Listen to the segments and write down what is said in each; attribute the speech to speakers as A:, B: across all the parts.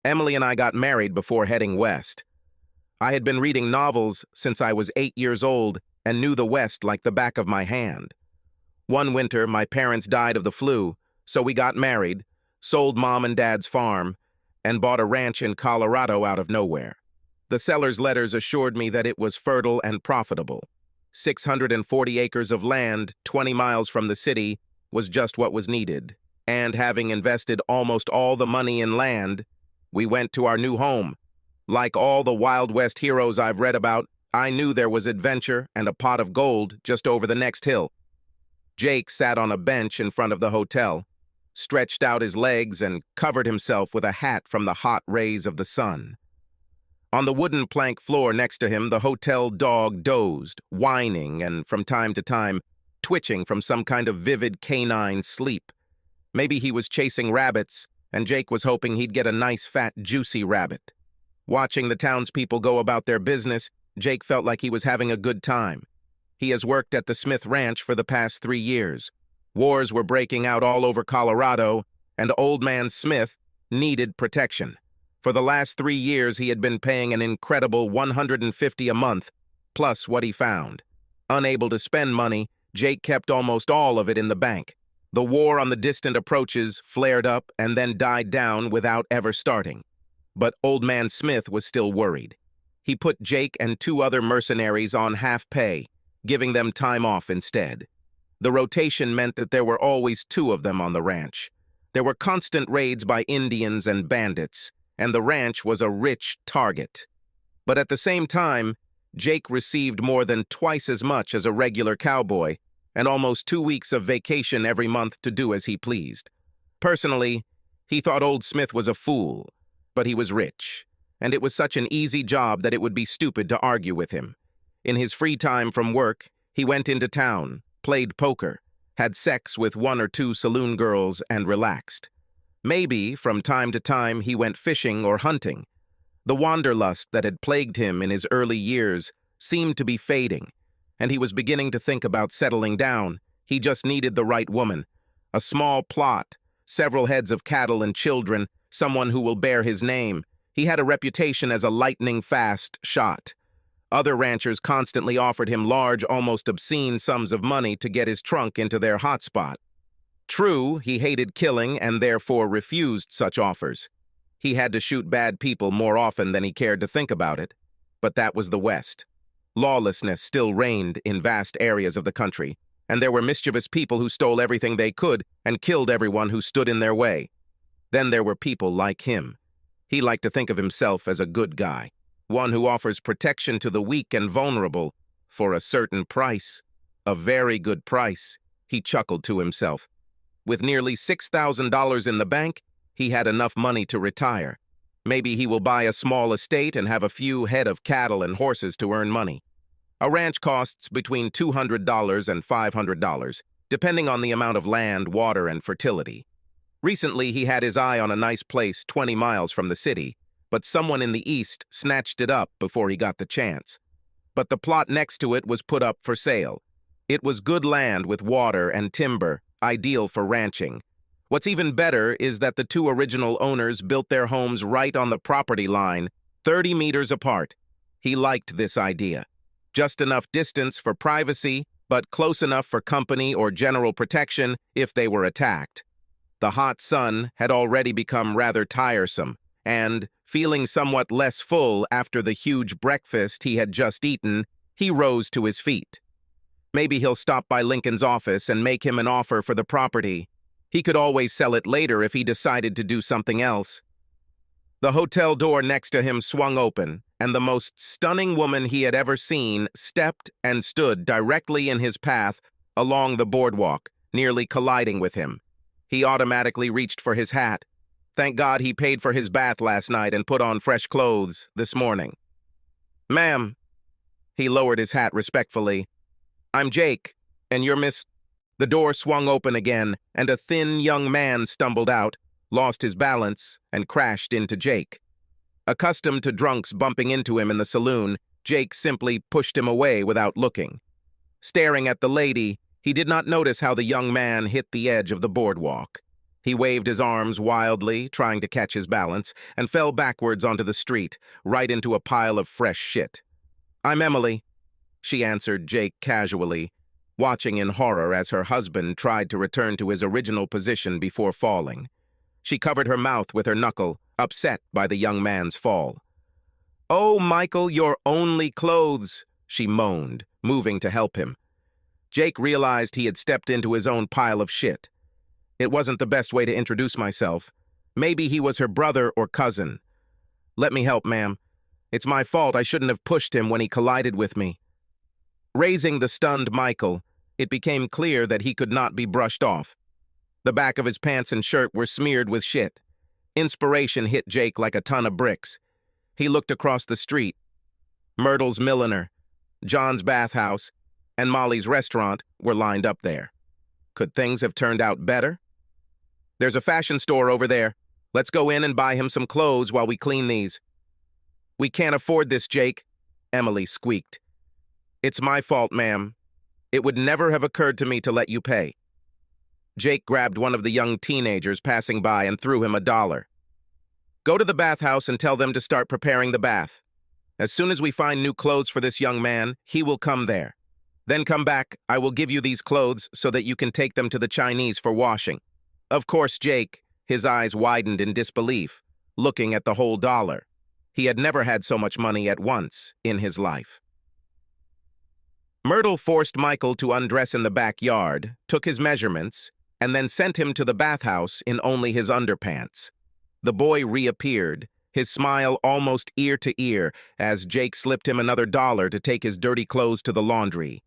A: Emily and I got married before heading west. I had been reading novels since I was 8 years old and knew the West like the back of my hand. One winter, my parents died of the flu, so we got married, sold Mom and Dad's farm, and bought a ranch in Colorado out of nowhere. The seller's letters assured me that it was fertile and profitable. 640 acres of land, 20 miles from the city, was just what was needed. And having invested almost all the money in land, we went to our new home. Like all the Wild West heroes I've read about, I knew there was adventure and a pot of gold just over the next hill. Jake sat on a bench in front of the hotel, stretched out his legs and covered himself with a hat from the hot rays of the sun. On the wooden plank floor next to him, the hotel dog dozed, whining and, from time to time, twitching from some kind of vivid canine sleep. Maybe he was chasing rabbits, and Jake was hoping he'd get a nice, fat, juicy rabbit. Watching the townspeople go about their business, Jake felt like he was having a good time. He has worked at the Smith Ranch for the past 3 years. Wars were breaking out all over Colorado, and Old Man Smith needed protection. For the last 3 years, he had been paying an incredible $150 a month, plus what he found. Unable to spend money, Jake kept almost all of it in the bank. The war on the distant approaches flared up and then died down without ever starting. But Old Man Smith was still worried. He put Jake and 2 other mercenaries on half pay, giving them time off instead. The rotation meant that there were always 2 of them on the ranch. There were constant raids by Indians and bandits, and the ranch was a rich target. But at the same time, Jake received more than twice as much as a regular cowboy, and almost 2 weeks of vacation every month to do as he pleased. Personally, he thought Old Smith was a fool, but he was rich, and it was such an easy job that it would be stupid to argue with him. In his free time from work, he went into town, played poker, had sex with 1 or 2 saloon girls, and relaxed. Maybe, from time to time, he went fishing or hunting. The wanderlust that had plagued him in his early years seemed to be fading, and he was beginning to think about settling down. He just needed the right woman. A small plot, several heads of cattle and children, someone who will bear his name. He had a reputation as a lightning-fast shot. Other ranchers constantly offered him large, almost obscene sums of money to get his trunk into their hotspot. True, he hated killing and therefore refused such offers. He had to shoot bad people more often than he cared to think about it. But that was the West. Lawlessness still reigned in vast areas of the country, and there were mischievous people who stole everything they could and killed everyone who stood in their way. Then there were people like him. He liked to think of himself as a good guy, one who offers protection to the weak and vulnerable for a certain price. A very good price, he chuckled to himself. With nearly $6,000 in the bank, he had enough money to retire. Maybe he will buy a small estate and have a few head of cattle and horses to earn money. A ranch costs between $200 and $500, depending on the amount of land, water, and fertility. Recently, he had his eye on a nice place 20 miles from the city, but someone in the east snatched it up before he got the chance. But the plot next to it was put up for sale. It was good land with water and timber, ideal for ranching. What's even better is that the 2 original owners built their homes right on the property line, 30 meters apart. He liked this idea. Just enough distance for privacy, but close enough for company or general protection if they were attacked. The hot sun had already become rather tiresome, and, feeling somewhat less full after the huge breakfast he had just eaten, he rose to his feet. Maybe he'll stop by Lincoln's office and make him an offer for the property. He could always sell it later if he decided to do something else. The hotel door next to him swung open, and the most stunning woman he had ever seen stepped and stood directly in his path along the boardwalk, nearly colliding with him. He automatically reached for his hat. Thank God he paid for his bath last night and put on fresh clothes this morning. "Ma'am," he lowered his hat respectfully, "I'm Jake, and you're Miss—" The door swung open again, and a thin young man stumbled out, lost his balance, and crashed into Jake. Accustomed to drunks bumping into him in the saloon, Jake simply pushed him away without looking. Staring at the lady, he did not notice how the young man hit the edge of the boardwalk. He waved his arms wildly, trying to catch his balance, and fell backwards onto the street, right into a pile of fresh shit. "I'm Emily," she answered Jake casually, watching in horror as her husband tried to return to his original position before falling. She covered her mouth with her knuckle, upset by the young man's fall. "Oh, Michael, your only clothes," she moaned, moving to help him. Jake realized he had stepped into his own pile of shit. It wasn't the best way to introduce myself. Maybe he was her brother or cousin. "Let me help, ma'am. It's my fault. I shouldn't have pushed him when he collided with me." Raising the stunned Michael, it became clear that he could not be brushed off. The back of his pants and shirt were smeared with shit. Inspiration hit Jake like a ton of bricks. He looked across the street. Myrtle's milliner, John's bathhouse, and Molly's restaurant were lined up there. Could things have turned out better? "There's a fashion store over there. Let's go in and buy him some clothes while we clean these." "We can't afford this, Jake," Emily squeaked. "It's my fault, ma'am. It would never have occurred to me to let you pay." Jake grabbed one of the young teenagers passing by and threw him $1. "Go to the bathhouse and tell them to start preparing the bath. As soon as we find new clothes for this young man, he will come there. Then come back. I will give you these clothes so that you can take them to the Chinese for washing." Of course, Jake, his eyes widened in disbelief, looking at the whole $1. He had never had so much money at once in his life. Myrtle forced Michael to undress in the backyard, took his measurements, and then sent him to the bathhouse in only his underpants. The boy reappeared, his smile almost ear to ear, as Jake slipped him another $1 to take his dirty clothes to the laundry.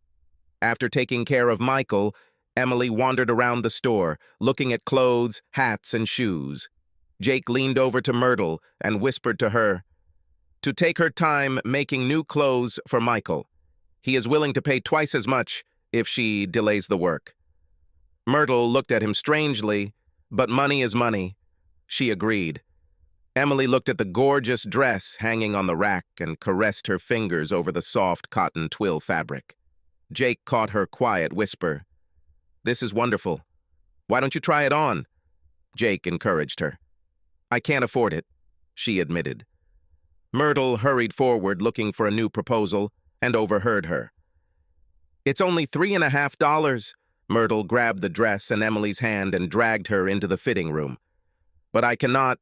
A: After taking care of Michael, Emily wandered around the store, looking at clothes, hats, and shoes. Jake leaned over to Myrtle and whispered to her to take her time making new clothes for Michael. He is willing to pay twice as much if she delays the work. Myrtle looked at him strangely, but money is money. She agreed. Emily looked at the gorgeous dress hanging on the rack and caressed her fingers over the soft cotton twill fabric. Jake caught her quiet whisper. "This is wonderful. Why don't you try it on?" Jake encouraged her. "I can't afford it," she admitted. Myrtle hurried forward looking for a new proposal and overheard her. "It's only $3.50. Myrtle grabbed the dress in Emily's hand and dragged her into the fitting room. "But I cannot.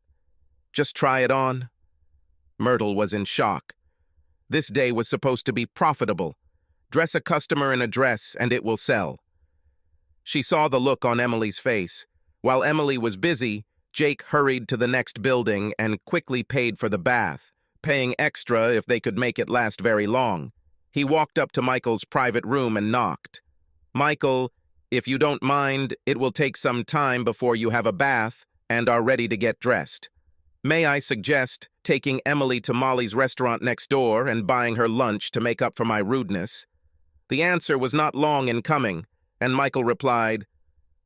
A: Just try it on." Myrtle was in shock. This day was supposed to be profitable. Dress a customer in a dress and it will sell. She saw the look on Emily's face. While Emily was busy, Jake hurried to the next building and quickly paid for the bath, paying extra if they could make it last very long. He walked up to Michael's private room and knocked. "Michael, if you don't mind, it will take some time before you have a bath and are ready to get dressed. May I suggest taking Emily to Molly's restaurant next door and buying her lunch to make up for my rudeness?" The answer was not long in coming, and Michael replied,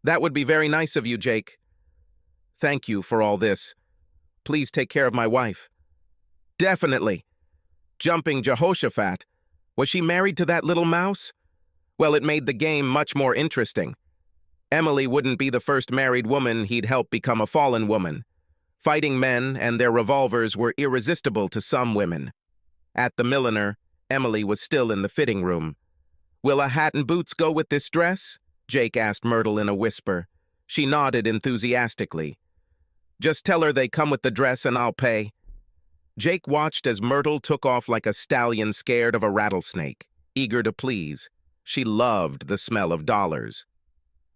A: "That would be very nice of you, Jake. Thank you for all this. Please take care of my wife." "Definitely." Jumping Jehoshaphat. Was she married to that little mouse? Well, it made the game much more interesting. Emily wouldn't be the first married woman he'd helped become a fallen woman. Fighting men and their revolvers were irresistible to some women. At the milliner, Emily was still in the fitting room. "Will a hat and boots go with this dress?" Jake asked Myrtle in a whisper. She nodded enthusiastically. "Just tell her they come with the dress and I'll pay." Jake watched as Myrtle took off like a stallion scared of a rattlesnake, eager to please. She loved the smell of dollars.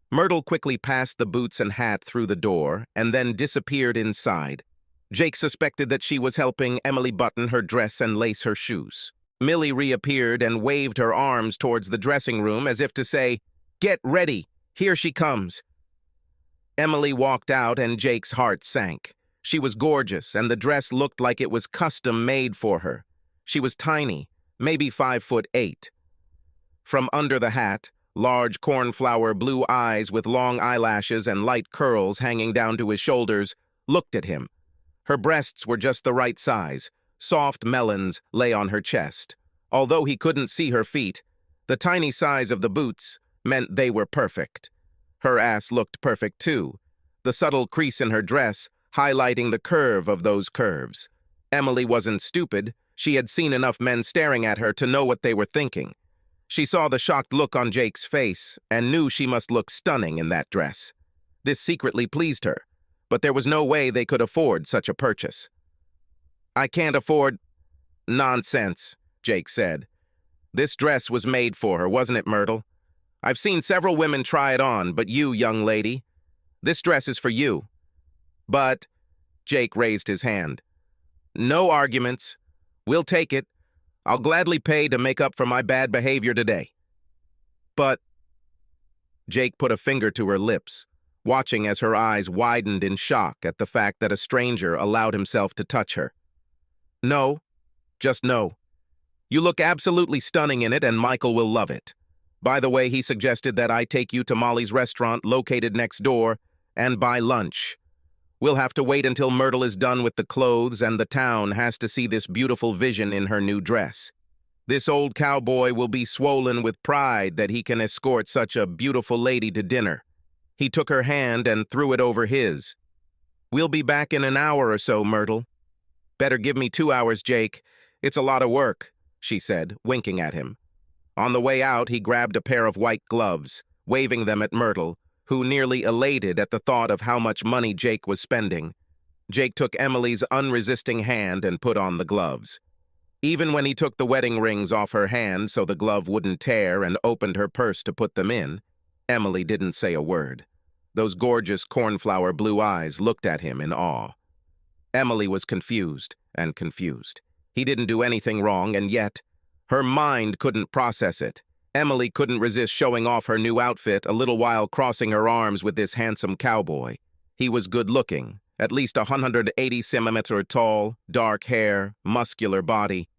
A: Myrtle quickly passed the boots and hat through the door and then disappeared inside. Jake suspected that she was helping Emily button her dress and lace her shoes. Millie reappeared and waved her arms towards the dressing room as if to say, "Get ready, here she comes." Emily walked out and Jake's heart sank. She was gorgeous and the dress looked like it was custom made for her. She was tiny, maybe 5'8". From under the hat, large cornflower blue eyes with long eyelashes and light curls hanging down to his shoulders looked at him. Her breasts were just the right size. Soft melons lay on her chest. Although he couldn't see her feet, the tiny size of the boots meant they were perfect. Her ass looked perfect too. the subtle crease in her dress, highlighting the curve of those curves. Emily wasn't stupid. She had seen enough men staring at her to know what they were thinking. She saw the shocked look on Jake's face and knew she must look stunning in that dress. This secretly pleased her, but there was no way they could afford such a purchase. "I can't afford—" "Nonsense," Jake said. "This dress was made for her, wasn't it, Myrtle? I've seen several women try it on, but you, young lady, this dress is for you." "But—" Jake raised his hand. "No arguments. We'll take it. I'll gladly pay to make up for my bad behavior today." "But—" Jake put a finger to her lips, watching as her eyes widened in shock at the fact that a stranger allowed himself to touch her. "No, just no. You look absolutely stunning in it, and Michael will love it. By the way, he suggested that I take you to Molly's restaurant located next door and buy lunch. We'll have to wait until Myrtle is done with the clothes, and the town has to see this beautiful vision in her new dress. This old cowboy will be swollen with pride that he can escort such a beautiful lady to dinner." He took her hand and threw it over his. "We'll be back in an hour or so, Myrtle." "Better give me 2 hours, Jake. It's a lot of work," she said, winking at him. On the way out, he grabbed a pair of white gloves, waving them at Myrtle, who nearly elated at the thought of how much money Jake was spending. Jake took Emily's unresisting hand and put on the gloves. Even when he took the wedding rings off her hand so the glove wouldn't tear and opened her purse to put them in, Emily didn't say a word. Those gorgeous cornflower blue eyes looked at him in awe. Emily was confused and confused. He didn't do anything wrong, and yet her mind couldn't process it. Emily couldn't resist showing off her new outfit a little while crossing her arms with this handsome cowboy. He was good-looking, at least 180 centimeters tall, dark hair, muscular body.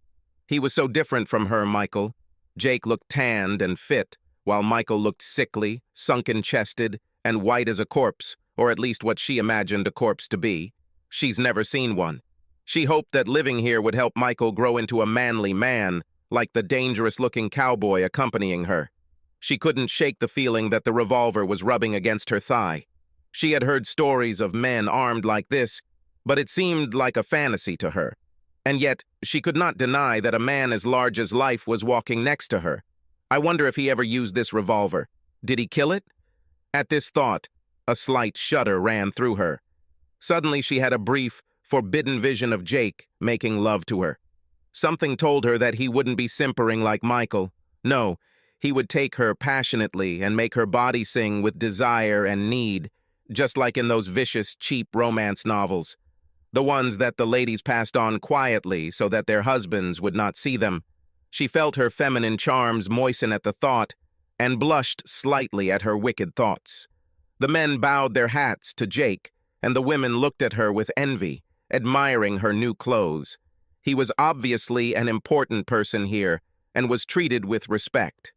A: He was so different from her, Michael. Jake looked tanned and fit, while Michael looked sickly, sunken-chested, and white as a corpse, or at least what she imagined a corpse to be. She's never seen one. She hoped that living here would help Michael grow into a manly man, like the dangerous-looking cowboy accompanying her. She couldn't shake the feeling that the revolver was rubbing against her thigh. She had heard stories of men armed like this, but it seemed like a fantasy to her. And yet, she could not deny that a man as large as life was walking next to her. I wonder if he ever used this revolver. Did he kill it? At this thought, a slight shudder ran through her. Suddenly she had a brief, forbidden vision of Jake making love to her. Something told her that he wouldn't be simpering like Michael. No, he would take her passionately and make her body sing with desire and need, just like in those vicious, cheap romance novels. The ones that the ladies passed on quietly so that their husbands would not see them. She felt her feminine charms moisten at the thought and blushed slightly at her wicked thoughts. The men bowed their hats to Jake, and the women looked at her with envy, admiring her new clothes. He was obviously an important person here and was treated with respect.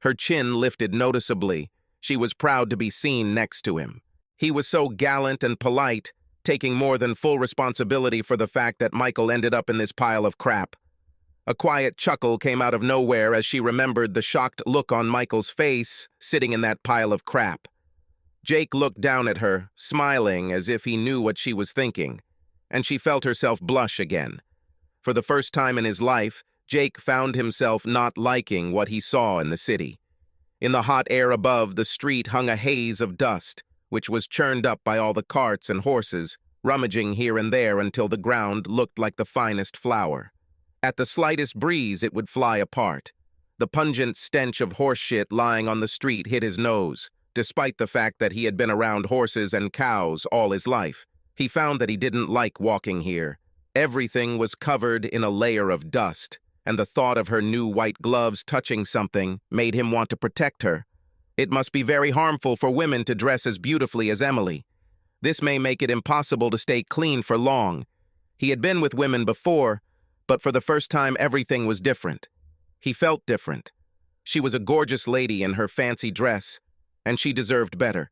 A: Her chin lifted noticeably. She was proud to be seen next to him. He was so gallant and polite, taking more than full responsibility for the fact that Michael ended up in this pile of crap. A quiet chuckle came out of nowhere as she remembered the shocked look on Michael's face sitting in that pile of crap. Jake looked down at her, smiling as if he knew what she was thinking, and she felt herself blush again. For the first time in his life, Jake found himself not liking what he saw in the city. In the hot air above, the street hung a haze of dust, which was churned up by all the carts and horses, rummaging here and there until the ground looked like the finest flour. At the slightest breeze, it would fly apart. The pungent stench of horse shit lying on the street hit his nose, despite the fact that he had been around horses and cows all his life. He found that he didn't like walking here. Everything was covered in a layer of dust, and the thought of her new white gloves touching something made him want to protect her. It must be very harmful for women to dress as beautifully as Emily. This may make it impossible to stay clean for long. He had been with women before, but for the first time everything was different. He felt different. She was a gorgeous lady in her fancy dress, and she deserved better.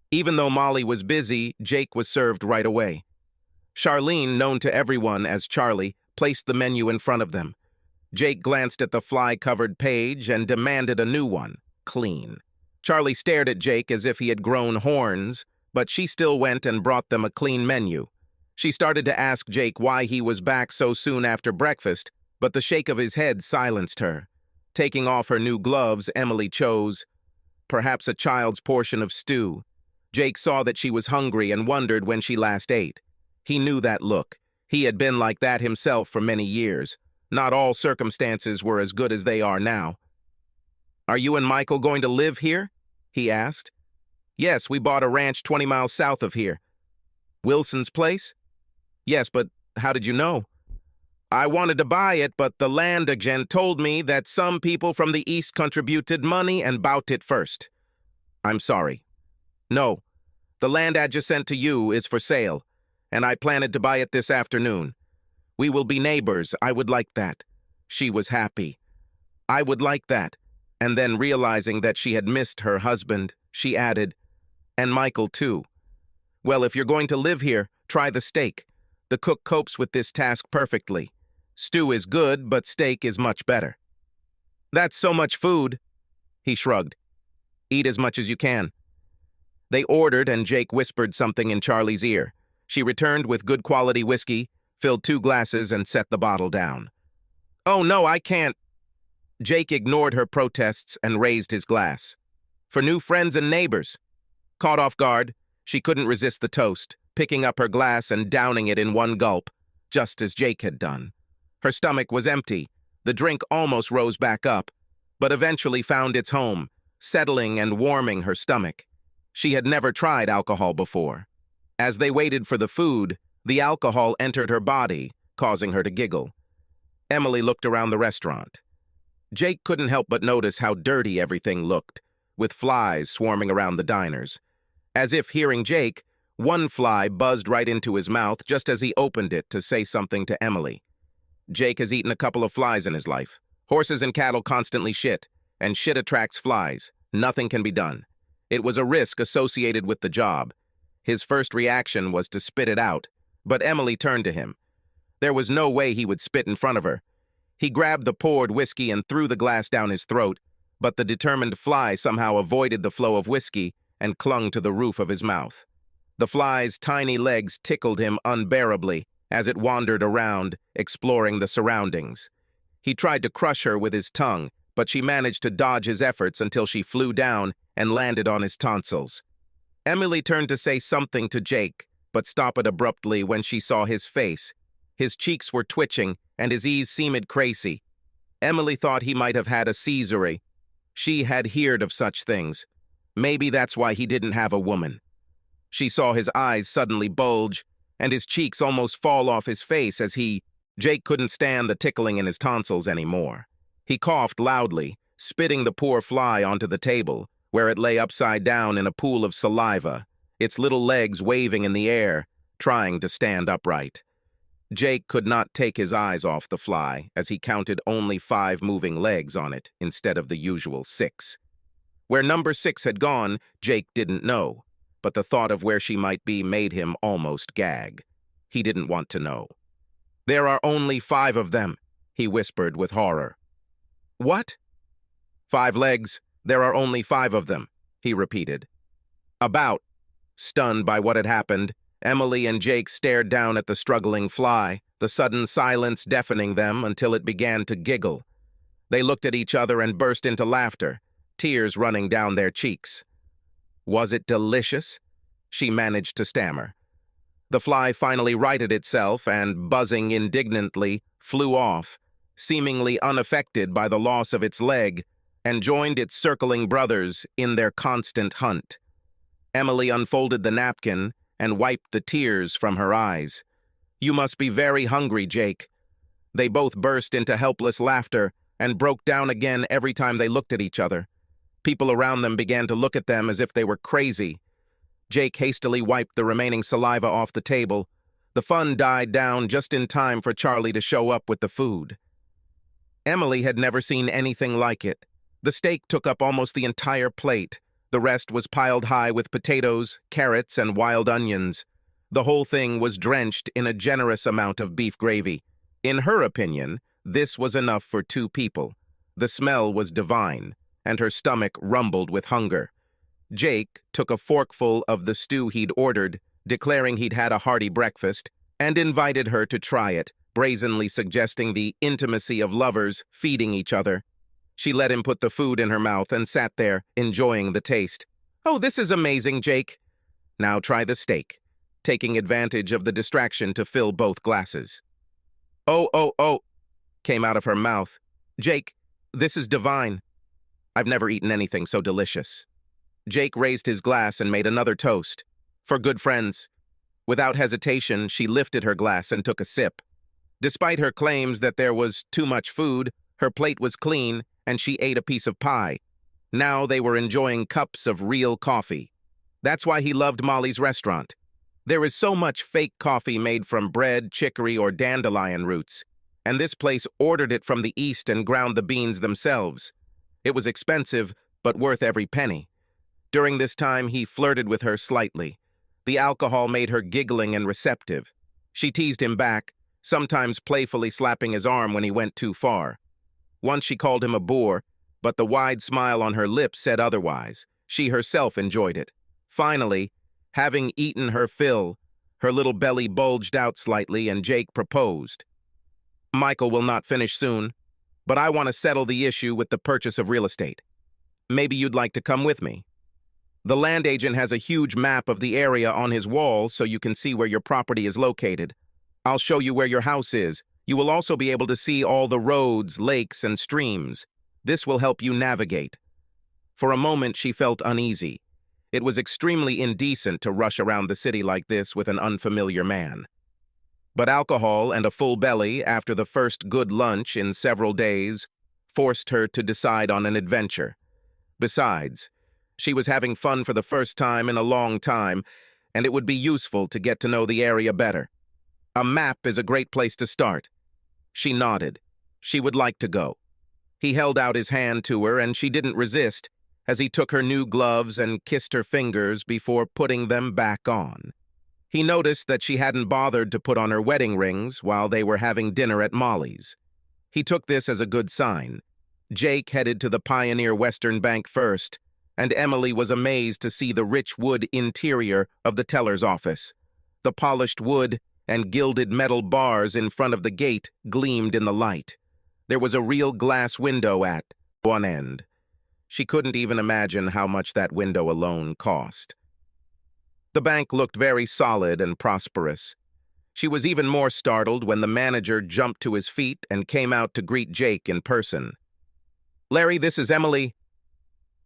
A: Even though Molly was busy, Jake was served right away. Charlene, known to everyone as Charlie, placed the menu in front of them. Jake glanced at the fly-covered page and demanded a new one, clean. Charlie stared at Jake as if he had grown horns, but she still went and brought them a clean menu. She started to ask Jake why he was back so soon after breakfast, but the shake of his head silenced her. Taking off her new gloves, Emily chose, perhaps a child's portion of stew. Jake saw that she was hungry and wondered when she last ate. He knew that look. He had been like that himself for many years. Not all circumstances were as good as they are now. "Are you and Michael going to live here?" he asked. "Yes, we bought a ranch 20 miles south of here." "Wilson's place?" "Yes, but how did you know?" "I wanted to buy it, but the land agent told me that some people from the East contributed money and bought it first." "I'm sorry." "No, the land adjacent to you is for sale, and I planned to buy it this afternoon. We will be neighbors. I would like that." She was happy. "I would like that." And then realizing that she had missed her husband, she added, "And Michael too." "Well, if you're going to live here, try the steak. The cook copes with this task perfectly. Stew is good, but steak is much better." "That's so much food." He shrugged. "Eat as much as you can." They ordered, and Jake whispered something in Charlie's ear. She returned with good quality whiskey, filled 2 glasses, and set the bottle down. "Oh no, I can't." Jake ignored her protests and raised his glass. "For new friends and neighbors." Caught off guard, she couldn't resist the toast, picking up her glass and downing it in one gulp, just as Jake had done. Her stomach was empty. The drink almost rose back up, but eventually found its home, settling and warming her stomach. She had never tried alcohol before. As they waited for the food, the alcohol entered her body, causing her to giggle. Emily looked around the restaurant. Jake couldn't help but notice how dirty everything looked, with flies swarming around the diners. As if hearing Jake, one fly buzzed right into his mouth just as he opened it to say something to Emily. "Jake has eaten a couple of flies in his life. Horses and cattle constantly shit, and shit attracts flies. Nothing can be done. It was a risk associated with the job. His first reaction was to spit it out, but Emily turned to him. There was no way he would spit in front of her. He grabbed the poured whiskey and threw the glass down his throat, but the determined fly somehow avoided the flow of whiskey and clung to the roof of his mouth. The fly's tiny legs tickled him unbearably as it wandered around, exploring the surroundings. He tried to crush her with his tongue, but she managed to dodge his efforts until she flew down and landed on his tonsils. Emily turned to say something to Jake, but stopped abruptly when she saw his face. His cheeks were twitching, and his eyes seemed crazy. Emily thought he might have had a seizure. She had heard of such things. Maybe that's why he didn't have a woman. She saw his eyes suddenly bulge, and his cheeks almost fall off his face as Jake couldn't stand the tickling in his tonsils anymore. He coughed loudly, spitting the poor fly onto the table, where it lay upside down in a pool of saliva, its little legs waving in the air, trying to stand upright. Jake could not take his eyes off the fly, as he counted only 5 moving legs on it instead of the usual 6. Where number 6 had gone, Jake didn't know, but the thought of where she might be made him almost gag. He didn't want to know. "There are only 5 of them," he whispered with horror. "What?" "5 legs. There are only 5 of them," he repeated. About. Stunned by what had happened, Emily and Jake stared down at the struggling fly, the sudden silence deafening them until it began to giggle. They looked at each other and burst into laughter, tears running down their cheeks. "Was it delicious?" she managed to stammer. The fly finally righted itself and, buzzing indignantly, flew off, seemingly unaffected by the loss of its leg, and joined its circling brothers in their constant hunt. Emily unfolded the napkin and wiped the tears from her eyes. "You must be very hungry, Jake." They both burst into helpless laughter and broke down again every time they looked at each other. People around them began to look at them as if they were crazy. Jake hastily wiped the remaining saliva off the table. The fun died down just in time for Charlie to show up with the food. Emily had never seen anything like it. The steak took up almost the entire plate. The rest was piled high with potatoes, carrots, and wild onions. The whole thing was drenched in a generous amount of beef gravy. In her opinion, this was enough for 2 people. The smell was divine, and her stomach rumbled with hunger. Jake took a forkful of the stew he'd ordered, declaring he'd had a hearty breakfast, and invited her to try it, brazenly suggesting the intimacy of lovers feeding each other. She let him put the food in her mouth and sat there, enjoying the taste. "Oh, this is amazing, Jake. Now try the steak," taking advantage of the distraction to fill both glasses. Oh, came out of her mouth. "Jake, this is divine. I've never eaten anything so delicious." Jake raised his glass and made another toast. "For good friends." Without hesitation, she lifted her glass and took a sip. Despite her claims that there was too much food, her plate was clean, and she ate a piece of pie. Now they were enjoying cups of real coffee. That's why he loved Molly's restaurant. There is so much fake coffee made from bread, chicory, or dandelion roots, and this place ordered it from the East and ground the beans themselves. It was expensive, but worth every penny. During this time, he flirted with her slightly. The alcohol made her giggling and receptive. She teased him back, sometimes playfully slapping his arm when he went too far. Once she called him a boor, but the wide smile on her lips said otherwise. She herself enjoyed it. Finally, having eaten her fill, her little belly bulged out slightly and Jake proposed. "Michael will not finish soon, but I want to settle the issue with the purchase of real estate. Maybe you'd like to come with me. The land agent has a huge map of the area on his wall so you can see where your property is located. I'll show you where your house is. You will also be able to see all the roads, lakes, and streams. This will help you navigate." For a moment, she felt uneasy. It was extremely indecent to rush around the city like this with an unfamiliar man. But alcohol and a full belly after the first good lunch in several days forced her to decide on an adventure. Besides, she was having fun for the first time in a long time, and it would be useful to get to know the area better. A map is a great place to start. She nodded. She would like to go. He held out his hand to her, and she didn't resist, as he took her new gloves and kissed her fingers before putting them back on. He noticed that she hadn't bothered to put on her wedding rings while they were having dinner at Molly's. He took this as a good sign. Jake headed to the Pioneer Western Bank first, and Emily was amazed to see the rich wood interior of the teller's office. The polished wood and gilded metal bars in front of the gate gleamed in the light. There was a real glass window at one end. She couldn't even imagine how much that window alone cost. The bank looked very solid and prosperous. She was even more startled when the manager jumped to his feet and came out to greet Jake in person. "Larry, this is Emily."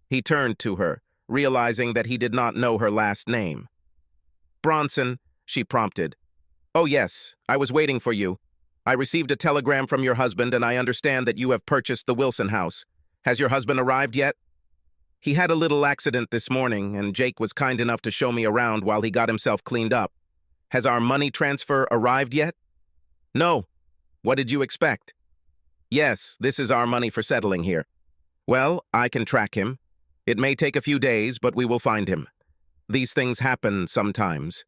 A: He turned to her, realizing that he did not know her last name. "Bronson," she prompted. "Oh yes, I was waiting for you. I received a telegram from your husband and I understand that you have purchased the Wilson house. Has your husband arrived yet?" "He had a little accident this morning and Jake was kind enough to show me around while he got himself cleaned up. Has our money transfer arrived yet?" "No. What did you expect?" "Yes, this is our money for settling here." "Well, I can track him. It may take a few days, but we will find him. These things happen sometimes."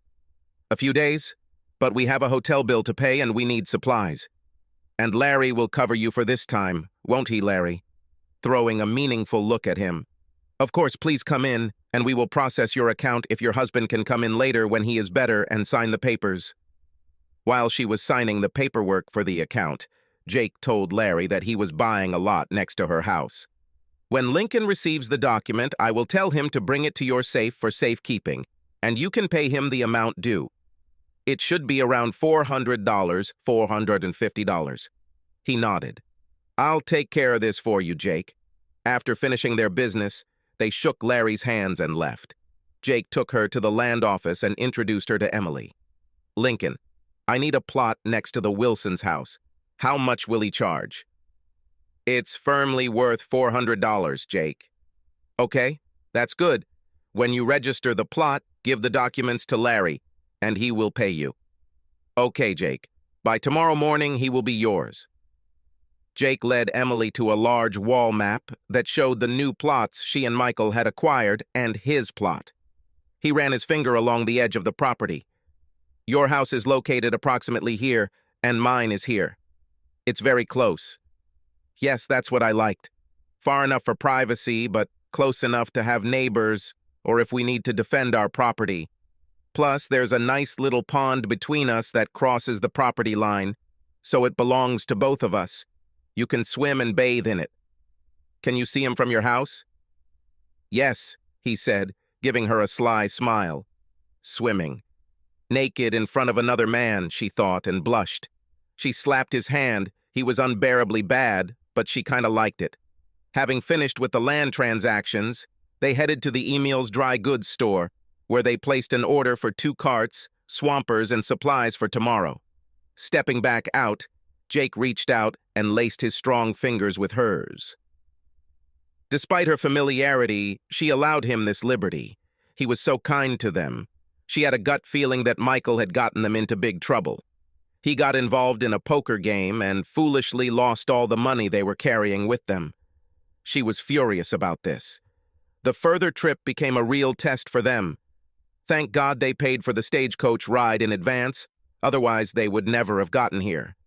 A: "A few days? But we have a hotel bill to pay and we need supplies. And Larry will cover you for this time, won't he, Larry?" Throwing a meaningful look at him. "Of course, please come in, and we will process your account if your husband can come in later when he is better and sign the papers." While she was signing the paperwork for the account, Jake told Larry that he was buying a lot next to her house. "When Lincoln receives the document, I will tell him to bring it to your safe for safekeeping, and you can pay him the amount due. It should be around $400, $450. He nodded. "I'll take care of this for you, Jake." After finishing their business, they shook Larry's hands and left. Jake took her to the land office and introduced her to Emily. "Lincoln, I need a plot next to the Wilson's house. How much will he charge?" "It's firmly worth $400, Jake." "Okay, that's good. When you register the plot, give the documents to Larry, and he will pay you." "Okay, Jake. By tomorrow morning, he will be yours." Jake led Emily to a large wall map that showed the new plots she and Michael had acquired and his plot. He ran his finger along the edge of the property. "Your house is located approximately here, and mine is here. It's very close." "Yes, that's what I liked. Far enough for privacy, but close enough to have neighbors or if we need to defend our property. Plus, there's a nice little pond between us that crosses the property line, so it belongs to both of us. You can swim and bathe in it. Can you see him from your house? Yes, he said, giving her a sly smile. Swimming. Naked in front of another man, she thought, and blushed. She slapped his hand. He was unbearably bad, but she kinda liked it. Having finished with the land transactions, they headed to the Emil's dry goods store, where they placed an order for 2 carts, swampers, and supplies for tomorrow. Stepping back out, Jake reached out and laced his strong fingers with hers. Despite her familiarity, she allowed him this liberty. He was so kind to them. She had a gut feeling that Michael had gotten them into big trouble. He got involved in a poker game and foolishly lost all the money they were carrying with them. She was furious about this. The further trip became a real test for them. Thank God they paid for the stagecoach ride in advance, otherwise they would never have gotten here.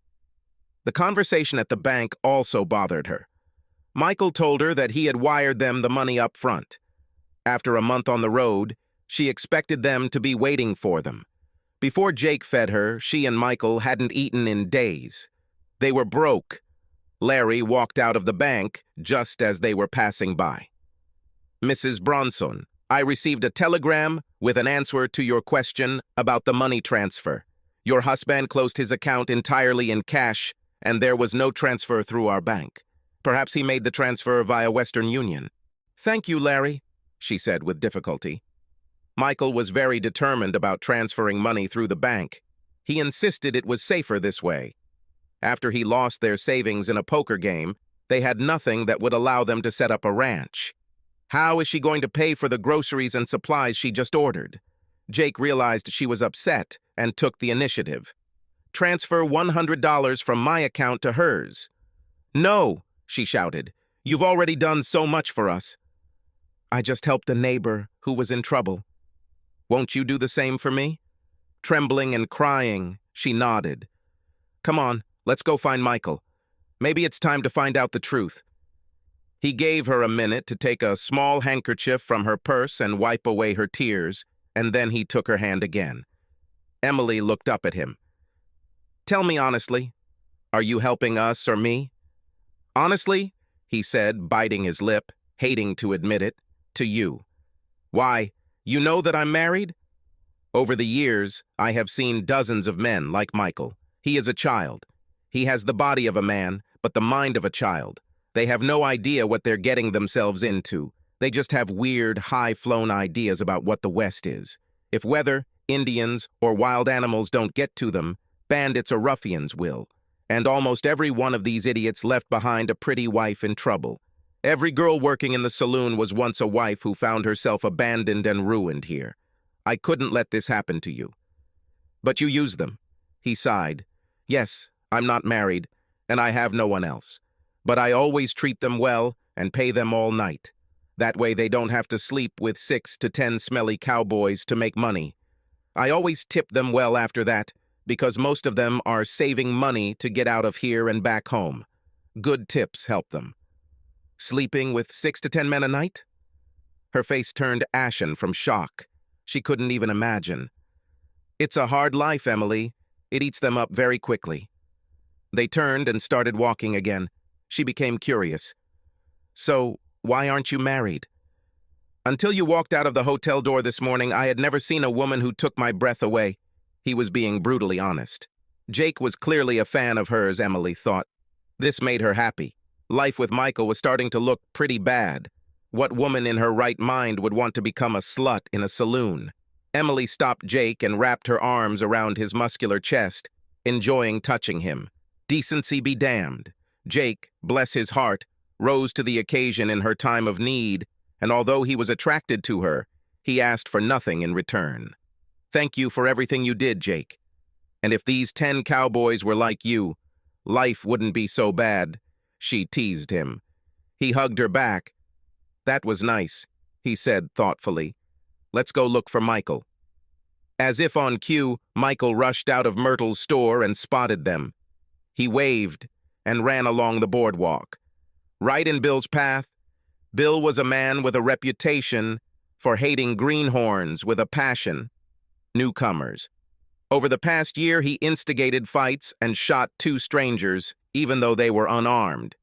A: The conversation at the bank also bothered her. Michael told her that he had wired them the money up front. After a month on the road, she expected them to be waiting for them. Before Jake fed her, she and Michael hadn't eaten in days. They were broke. Larry walked out of the bank just as they were passing by. Mrs. Bronson, I received a telegram with an answer to your question about the money transfer. Your husband closed his account entirely in cash, and there was no transfer through our bank. Perhaps he made the transfer via Western Union. Thank you, Larry, she said with difficulty. Michael was very determined about transferring money through the bank. He insisted it was safer this way. After he lost their savings in a poker game, they had nothing that would allow them to set up a ranch. How is she going to pay for the groceries and supplies she just ordered? Jake realized she was upset and took the initiative. Transfer $100 from my account to hers. No, she shouted. You've already done so much for us. I just helped a neighbor who was in trouble. Won't you do the same for me? Trembling and crying, she nodded. Come on, let's go find Michael. Maybe it's time to find out the truth. He gave her a minute to take a small handkerchief from her purse and wipe away her tears, and then he took her hand again. Emily looked up at him. Tell me honestly, are you helping us or me? Honestly, he said, biting his lip, hating to admit it, to you. Why, you know that I'm married? Over the years, I have seen dozens of men like Michael. He is a child. He has the body of a man, but the mind of a child. They have no idea what they're getting themselves into. They just have weird, high-flown ideas about what the West is. If weather, Indians, or wild animals don't get to them, bandits or ruffians will. And almost every one of these idiots left behind a pretty wife in trouble. Every girl working in the saloon was once a wife who found herself abandoned and ruined here. I couldn't let this happen to you. But you use them. He sighed. Yes, I'm not married, and I have no one else. But I always treat them well and pay them all night. That way they don't have to sleep with 6 to 10 smelly cowboys to make money. I always tip them well after that, because most of them are saving money to get out of here and back home. Good tips help them. Sleeping with 6 to 10 men a night? Her face turned ashen from shock. She couldn't even imagine. It's a hard life, Emily. It eats them up very quickly. They turned and started walking again. She became curious. So, why aren't you married? Until you walked out of the hotel door this morning, I had never seen a woman who took my breath away. He was being brutally honest. Jake was clearly a fan of hers, Emily thought. This made her happy. Life with Michael was starting to look pretty bad. What woman in her right mind would want to become a slut in a saloon? Emily stopped Jake and wrapped her arms around his muscular chest, enjoying touching him. Decency be damned. Jake, bless his heart, rose to the occasion in her time of need, and although he was attracted to her, he asked for nothing in return. Thank you for everything you did, Jake. And if these 10 cowboys were like you, life wouldn't be so bad, she teased him. He hugged her back. That was nice, he said thoughtfully. Let's go look for Michael. As if on cue, Michael rushed out of Myrtle's store and spotted them. He waved and ran along the boardwalk. Right in Bill's path. Bill was a man with a reputation for hating greenhorns with a passion. Newcomers. Over the past year, he instigated fights and shot 2 strangers, even though they were unarmed.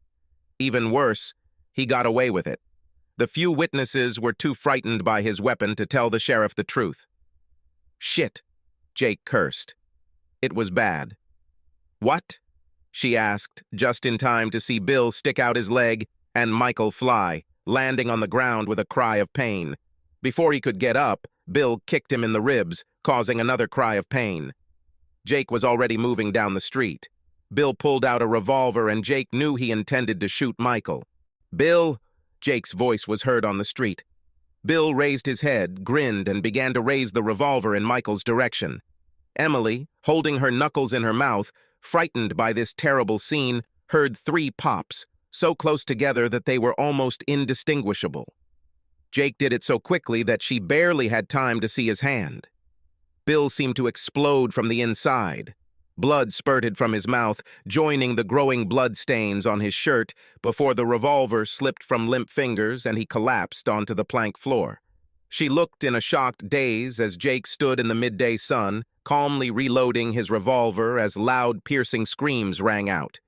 A: Even worse, he got away with it. The few witnesses were too frightened by his weapon to tell the sheriff the truth. Shit, Jake cursed. It was bad. What? She asked, just in time to see Bill stick out his leg and Michael fly, landing on the ground with a cry of pain. Before he could get up, Bill kicked him in the ribs, causing another cry of pain. Jake was already moving down the street. Bill pulled out a revolver and Jake knew he intended to shoot Michael. Bill, Jake's voice was heard on the street. Bill raised his head, grinned, and began to raise the revolver in Michael's direction. Emily, holding her knuckles in her mouth, frightened by this terrible scene, heard 3 pops, so close together that they were almost indistinguishable. Jake did it so quickly that she barely had time to see his hand. Bill seemed to explode from the inside. Blood spurted from his mouth, joining the growing blood stains on his shirt before the revolver slipped from limp fingers and he collapsed onto the plank floor. She looked in a shocked daze as Jake stood in the midday sun, calmly reloading his revolver as loud, piercing screams rang out.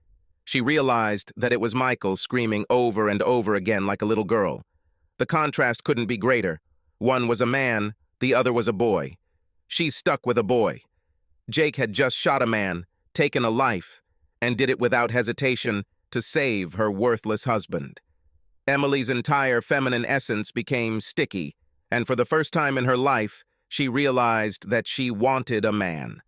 A: She realized that it was Michael screaming over and over again like a little girl. The contrast couldn't be greater. One was a man, the other was a boy. She stuck with a boy. Jake had just shot a man, taken a life, and did it without hesitation to save her worthless husband. Emily's entire feminine essence became sticky, and for the first time in her life, she realized that she wanted a man.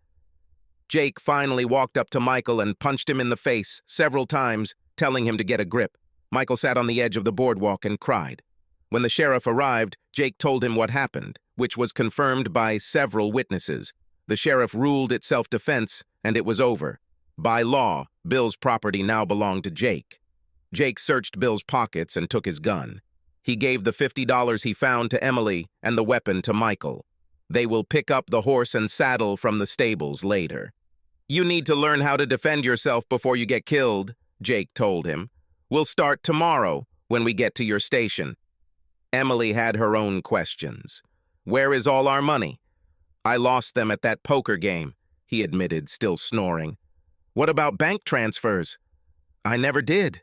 A: Jake finally walked up to Michael and punched him in the face several times, telling him to get a grip. Michael sat on the edge of the boardwalk and cried. When the sheriff arrived, Jake told him what happened, which was confirmed by several witnesses. The sheriff ruled it self-defense, and it was over. By law, Bill's property now belonged to Jake. Jake searched Bill's pockets and took his gun. He gave the $50 he found to Emily and the weapon to Michael. They will pick up the horse and saddle from the stables later. You need to learn how to defend yourself before you get killed, Jake told him. We'll start tomorrow when we get to your station. Emily had her own questions. Where is all our money? I lost them at that poker game, he admitted, still snoring. What about bank transfers? I never did.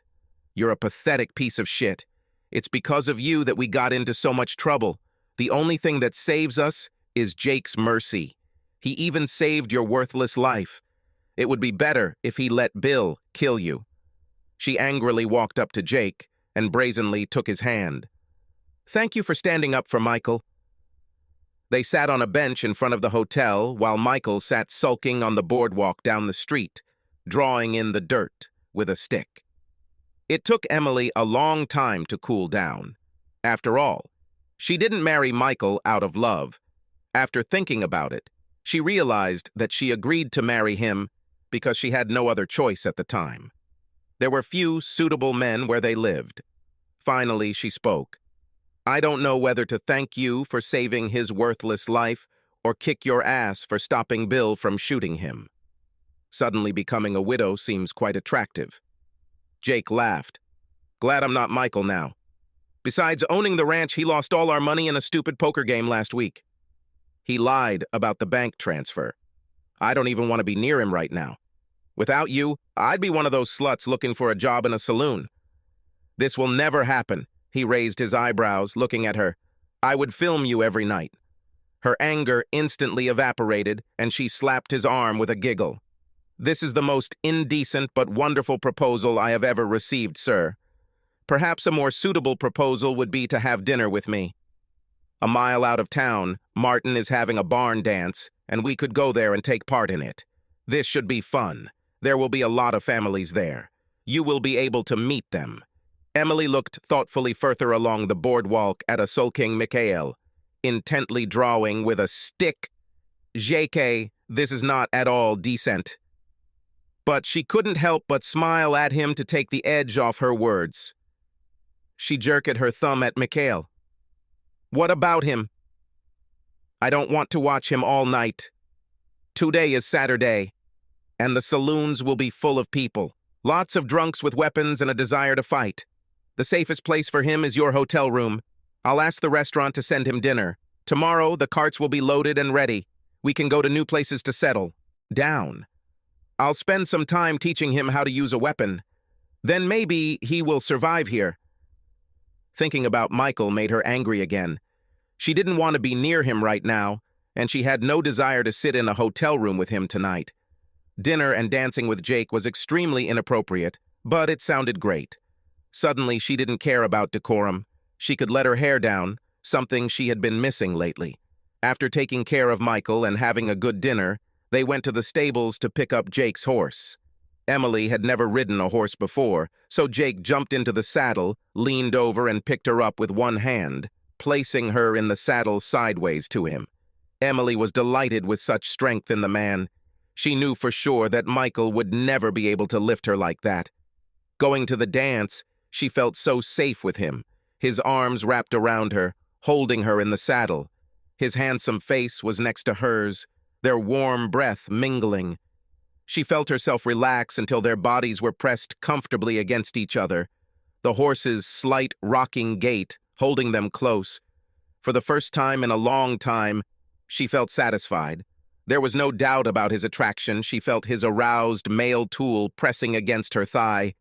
A: You're a pathetic piece of shit. It's because of you that we got into so much trouble. The only thing that saves us is Jake's mercy. He even saved your worthless life. It would be better if he let Bill kill you. She angrily walked up to Jake and brazenly took his hand. Thank you for standing up for Michael. They sat on a bench in front of the hotel while Michael sat sulking on the boardwalk down the street, drawing in the dirt with a stick. It took Emily a long time to cool down. After all, she didn't marry Michael out of love. After thinking about it, she realized that she agreed to marry him because she had no other choice at the time. There were few suitable men where they lived. Finally, she spoke. I don't know whether to thank you for saving his worthless life or kick your ass for stopping Bill from shooting him. Suddenly becoming a widow seems quite attractive. Jake laughed. Glad I'm not Michael now. Besides owning the ranch, he lost all our money in a stupid poker game last week. He lied about the bank transfer. I don't even want to be near him right now. Without you, I'd be one of those sluts looking for a job in a saloon. This will never happen. He raised his eyebrows, looking at her. I would film you every night. Her anger instantly evaporated, and she slapped his arm with a giggle. This is the most indecent but wonderful proposal I have ever received, sir. Perhaps a more suitable proposal would be to have dinner with me. A mile out of town, Martin is having a barn dance, and we could go there and take part in it. This should be fun. There will be a lot of families there. You will be able to meet them. Emily looked thoughtfully further along the boardwalk at a sulking Mikhail, intently drawing with a stick. Jake, this is not at all decent. But she couldn't help but smile at him to take the edge off her words. She jerked her thumb at Mikhail. What about him? I don't want to watch him all night. Today is Saturday, and the saloons will be full of people. Lots of drunks with weapons and a desire to fight. The safest place for him is your hotel room. I'll ask the restaurant to send him dinner. Tomorrow, the carts will be loaded and ready. We can go to new places to settle down. I'll spend some time teaching him how to use a weapon. Then maybe he will survive here. Thinking about Michael made her angry again. She didn't want to be near him right now, and she had no desire to sit in a hotel room with him tonight. Dinner and dancing with Jake was extremely inappropriate, but it sounded great. Suddenly, she didn't care about decorum. She could let her hair down, something she had been missing lately. After taking care of Michael and having a good dinner, they went to the stables to pick up Jake's horse. Emily had never ridden a horse before, so Jake jumped into the saddle, leaned over and picked her up with one hand, placing her in the saddle sideways to him. Emily was delighted with such strength in the man. She knew for sure that Michael would never be able to lift her like that. Going to the dance, she felt so safe with him, his arms wrapped around her, holding her in the saddle. His handsome face was next to hers, their warm breath mingling. She felt herself relax until their bodies were pressed comfortably against each other, the horse's slight rocking gait holding them close. For the first time in a long time, she felt satisfied. There was no doubt about his attraction. She felt his aroused male tool pressing against her thigh.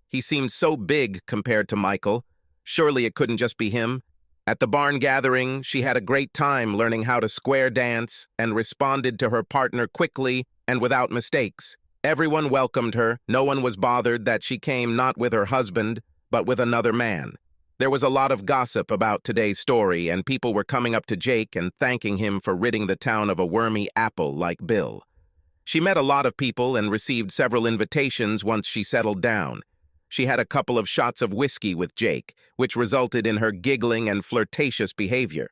A: He seemed so big compared to Michael. Surely it couldn't just be him. At the barn gathering, she had a great time learning how to square dance and responded to her partner quickly and without mistakes. Everyone welcomed her. No one was bothered that she came not with her husband, but with another man. There was a lot of gossip about today's story, and people were coming up to Jake and thanking him for ridding the town of a wormy apple like Bill. She met a lot of people and received several invitations once she settled down. She had a couple of shots of whiskey with Jake, which resulted in her giggling and flirtatious behavior.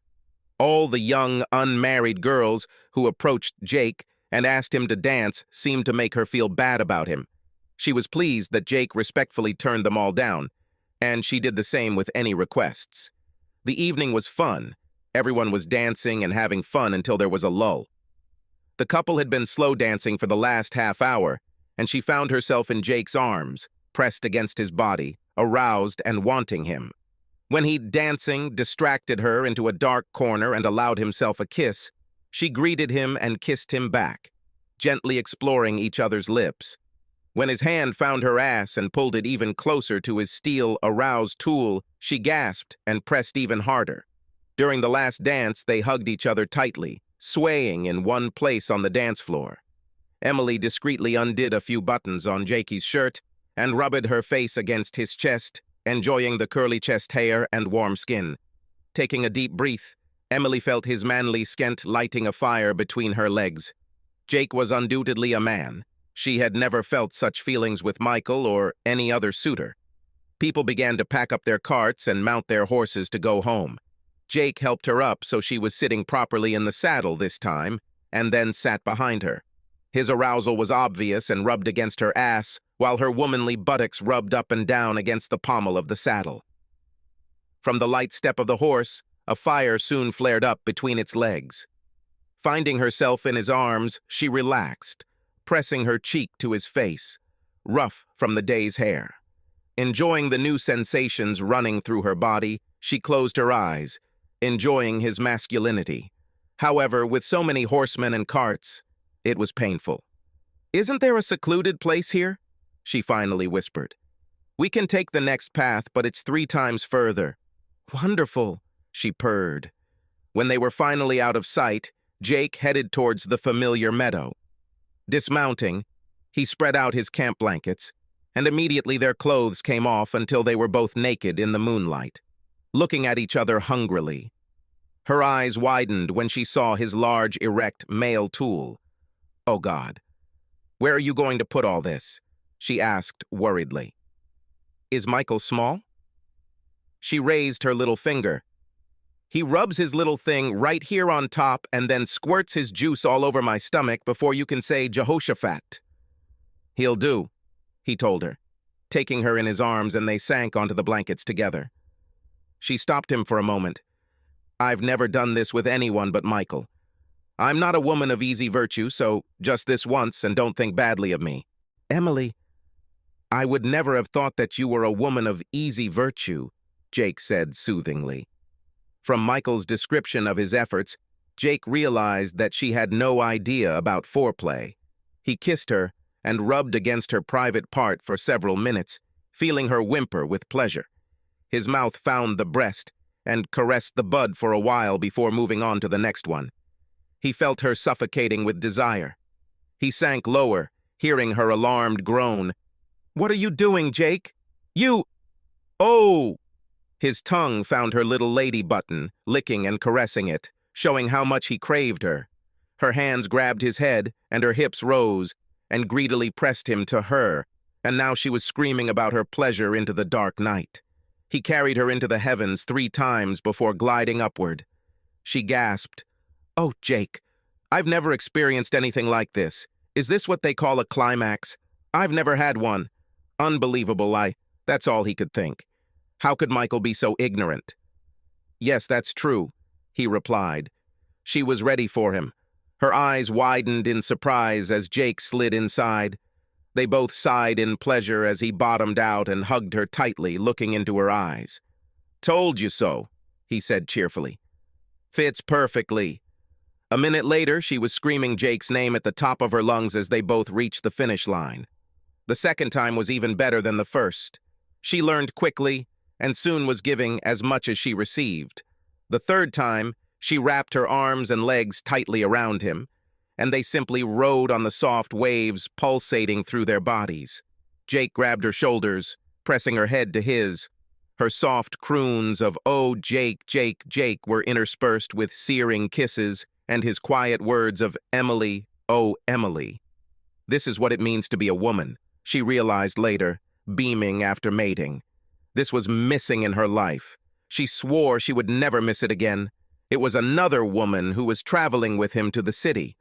A: All the young, unmarried girls who approached Jake and asked him to dance seemed to make her feel bad about him. She was pleased that Jake respectfully turned them all down, and she did the same with any requests. The evening was fun. Everyone was dancing and having fun until there was a lull. The couple had been slow dancing for the last half hour, and she found herself in Jake's arms, pressed against his body, aroused and wanting him. When he, dancing, distracted her into a dark corner and allowed himself a kiss, she greeted him and kissed him back, gently exploring each other's lips. When his hand found her ass and pulled it even closer to his steel, aroused tool, she gasped and pressed even harder. During the last dance, they hugged each other tightly, swaying in one place on the dance floor. Emily discreetly undid a few buttons on Jakey's shirt and rubbed her face against his chest, enjoying the curly chest hair and warm skin. Taking a deep breath, Emily felt his manly skent lighting a fire between her legs. Jake was undoubtedly a man. She had never felt such feelings with Michael or any other suitor. People began to pack up their carts and mount their horses to go home. Jake helped her up so she was sitting properly in the saddle this time, and then sat behind her. His arousal was obvious and rubbed against her ass, while her womanly buttocks rubbed up and down against the pommel of the saddle. From the light step of the horse, a fire soon flared up between its legs. Finding herself in his arms, she relaxed, pressing her cheek to his face, rough from the day's hair. Enjoying the new sensations running through her body, she closed her eyes, enjoying his masculinity. However, with so many horsemen and carts, it was painful. "Isn't there a secluded place here?" she finally whispered. "We can take the next path, but it's 3 times further." "Wonderful," she purred. When they were finally out of sight, Jake headed towards the familiar meadow. Dismounting, he spread out his camp blankets, and immediately their clothes came off until they were both naked in the moonlight, looking at each other hungrily. Her eyes widened when she saw his large, erect male tool. "Oh God, where are you going to put all this?" she asked worriedly. "Is Michael small?" She raised her little finger. "He rubs his little thing right here on top and then squirts his juice all over my stomach before you can say Jehoshaphat." "He'll do," he told her, taking her in his arms, and they sank onto the blankets together. She stopped him for a moment. "I've never done this with anyone but Michael. I'm not a woman of easy virtue, so just this once and don't think badly of me." "Emily, I would never have thought that you were a woman of easy virtue," Jake said soothingly. From Michael's description of his efforts, Jake realized that she had no idea about foreplay. He kissed her and rubbed against her private part for several minutes, feeling her whimper with pleasure. His mouth found the breast and caressed the bud for a while before moving on to the next one. He felt her suffocating with desire. He sank lower, hearing her alarmed groan. "What are you doing, Jake? You... Oh!" His tongue found her little lady button, licking and caressing it, showing how much he craved her. Her hands grabbed his head, and her hips rose, and greedily pressed him to her, and now she was screaming about her pleasure into the dark night. He carried her into the heavens 3 times before gliding upward. She gasped, "Oh, Jake, I've never experienced anything like this. Is this what they call a climax? I've never had one. Unbelievable, That's all he could think. How could Michael be so ignorant? "Yes, that's true," he replied. She was ready for him. Her eyes widened in surprise as Jake slid inside. They both sighed in pleasure as he bottomed out and hugged her tightly, looking into her eyes. "Told you so," he said cheerfully. "Fits perfectly." A minute later, she was screaming Jake's name at the top of her lungs as they both reached the finish line. The second time was even better than the first. She learned quickly, and soon was giving as much as she received. The third time, she wrapped her arms and legs tightly around him, and they simply rode on the soft waves pulsating through their bodies. Jake grabbed her shoulders, pressing her head to his. Her soft croons of "Oh, Jake, Jake, Jake" were interspersed with searing kisses and his quiet words of "Emily, oh, Emily." This is what it means to be a woman, she realized later, beaming after mating. This was missing in her life. She swore she would never miss it again. It was another woman who was traveling with him to the city.